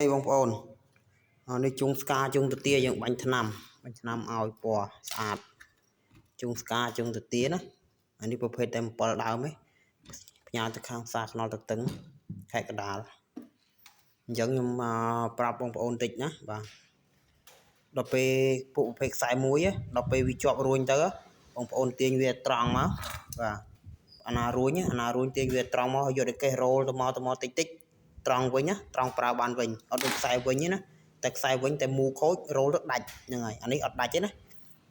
Hey bong ôn, này chung ska chung tự tia những bánh tham ao bò sạch chung ska chung tự tia đó, anh đi bộ phê tem bò đào mấy, nhà thực khang sạc nó thực tứng, khai cái đào, giống như mà prap bong ôn tịch nhá, và đọc về bộ phê xài muối á, đọc về vi chọp ruồi tới bong ôn tiền việt tròn máu, và anh ruồi tiền việt tròn máu, giờ được cái roll tao máu tích tích tròn với nhá tròn pra ban vinh ở được xài với nhá tạch xài với tại mù khối roll rất đạch như này anh ấy ở đạch chứ nè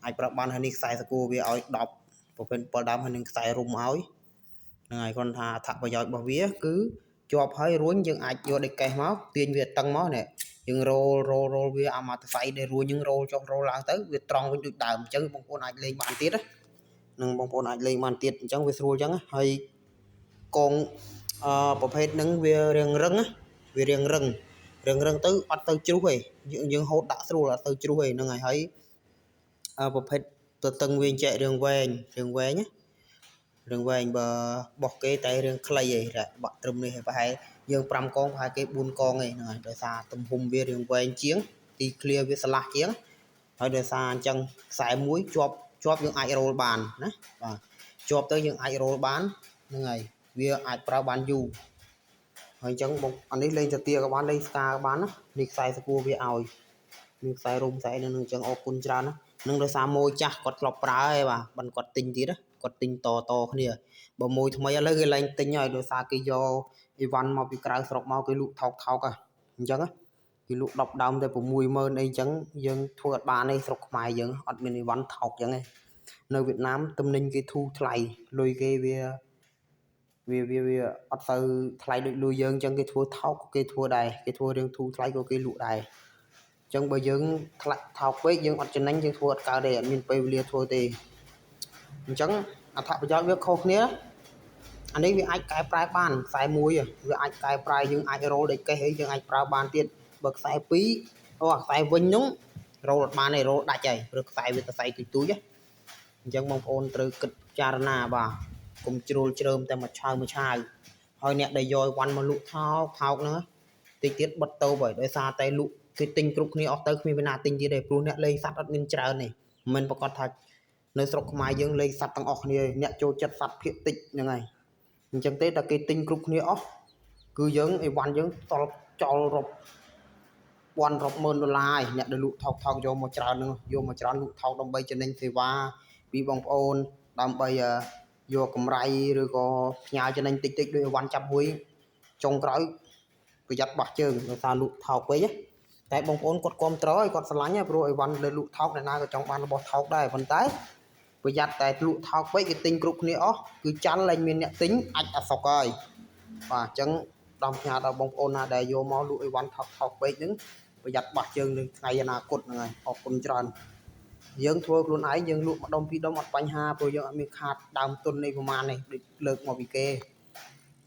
ai pra ban anh ấy xài sku vì ở đọc bộ phim bờ đam anh ấy xài rum áo này còn thà bây giờ bảo vía cứ chọp hơi ruồi nhưng ai vô được cái máu tiền việt tăng máu này nhưng roll vì mà xài để ruồi nhưng roll cho roll lang tới việt tròn với được đàm chân bông con ai lên bàn tiết á nâng bông con ai lên bàn tiết chẳng với roll chẳng hay cònประเภทนึงវារៀងរឹងវារៀងរឹងទៅអត់ទៅជ្រុះទេយើងហូតដាក់ស្រួលអត់ទៅជ្រុះទេហ្នឹងហើយប្រភេទទៅតឹងវាចែករឿងវែងបើបោះគេតែរឿងខ្លីឯងបាក់ត្រឹមនេះប្រហែលយើង5កងប្រហែលគេ4កងឯងហ្នឹងហើយដោយសារទំហំវារឿងវែងជាងទីឃ្លាវាស្លាស់ជាងហើយដោយសារអញ្ចឹងខ្សែមួយជាប់យើងអាចរ៉ូលបានណាបាទជាប់ទៅយើងអាចរ៉ូលបានហ្នឹងហើយវាអាចប្រើបានយូរហើយអញ្ចឹងបងអានេះលេងទៅទាក៏បានលេងស្កាក៏បានណានេះខ្សែសគួរវាឲ្យនេះខ្សែរុំខ្សែនឹងអញ្ចឹងអរគុណច្រើនណានឹងដោយសារម៉ូយចាស់គាត់ធ្លាប់ប្រើឯបាទបានគាត់ទិញទៀតណាគាត់ទិញតគ្នាបើម៉ូយថ្មីឥឡូវគេឡើងទិញហើយដោយសារគេយកអីវ៉ាន់មកពីក្រៅស្រុកមកគេលក់ថោកអញ្ចឹងគេលក់10ដើមតែ60000អីអញ្ចឹងយើងធ្វើអត់បានទេស្រុកខ្មែរយើងអត់មានអីវ៉ាន់ថោកអញ្ចឹងទេនៅវៀតណាមទំនិញគេធូរថ្លៃលុយគេវាអត់ទៅថ្លៃដូចលុយយើងអញ្ចឹងគេធ្វើថោកគេធ្វើដែរគេធ្វើរឿងធូរថ្លៃក៏គេលក់ដែរអញ្ចឹងបើយើងថ្លៃថោកពេកយើងអត់ចំណេញយើងធ្វើអត់កើតទេអត់មានពេលវេលាធ្វើទេអញ្ចឹងអត្ថប្រយោជន៍វាខុសគ្នាអានេះវាអាចកែប្រែបានខ្សែមួយវាអាចកែប្រែយើងអាចរ៉ូលដូចកេះអីយើងអាចប្រើបានទៀតបើខ្សែ2ខ្សែវិញហ្នឹងរ៉ូលអត់បានទេរ៉ូលដាច់ហើយព្រោះខ្សែវាសរសៃទូចអញ្ចឹងបងប្អូនត្រូវគិតពិចារណាបាទកុំជ្រុលជ្រើមតែមួយឆាវហើយអ្នកដែលយកវ៉ាន់មកលក់ថោកហ្នឹងតិចទៀតបិទទៅបើដោយសារតែលក់គេទិញគ្រប់គ្នាអស់ទៅគ្មានអ្នកណាទិញទៀតទេព្រោះអ្នកលេងសัตว์អត់មានច្រើនទេមិនប្រកាសថានៅស្រុកខ្មែរយើងលេងសัตว์ទាំងអស់គ្នាអ្នកចូលចិត្តសัตว์ភាគតិចហ្នឹងហើយអញ្ចឹងទេតែគេទិញគ្រប់គ្នាអស់គឺយើងអីវ៉ាន់យើងតល់ចោលរាប់ពាន់រាប់ម៉ឺនដុល្លារហើយអ្នកដែលលក់ថោកយកមកច្រើនហ្នឹងយកមកច្រើនលក់ថោកដើម្បីចំណេញសេវាពីបងប្អូនដើម្បីយកកម្រៃឬក៏ផ្ញើចំណេញតិចដូចអីវ៉ាន់ចាប់មួយចុងក្រោយប្រយ័ត្នបោះជើងដោយសារលក់ថោកពេកតែបងប្អូនគាត់គ្រប់ត្រហើយគាត់ស្រឡាញ់ព្រោះអីវ៉ាន់ដែលលក់ថោកអ្នកណាក៏ចង់បានរបស់ថោកដែរប៉ុន្តែប្រយ័ត្នតែលក់ថោកពេកគេទិញគ្រប់គ្នាអស់គឺចាន់ឡើងមានអ្នកទិញអាចអសុកហើយបាទអញ្ចឹងដំផ្ញើដល់បងប្អូនណាដែលយកមកលក់អីវ៉ាន់ថោកពេកហ្នឹងប្រយ័ត្នបោះជើងនៅថ្ងៃអនាគតហ្នឹងហើយអរគុណច្រើនយើងធ្វើខ្លួនឯងយើងលក់ម្ដុំពីរដុំអត់បញ្ហាព្រោះយើងអត់មានខាតដើមទុននៃប្រមាណនេះដូចលើកមកពីគេ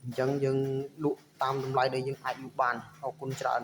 អញ្ចឹងយើងលក់តាមតម្លៃដែលយើងអាចលក់បានអរគុណច្រើន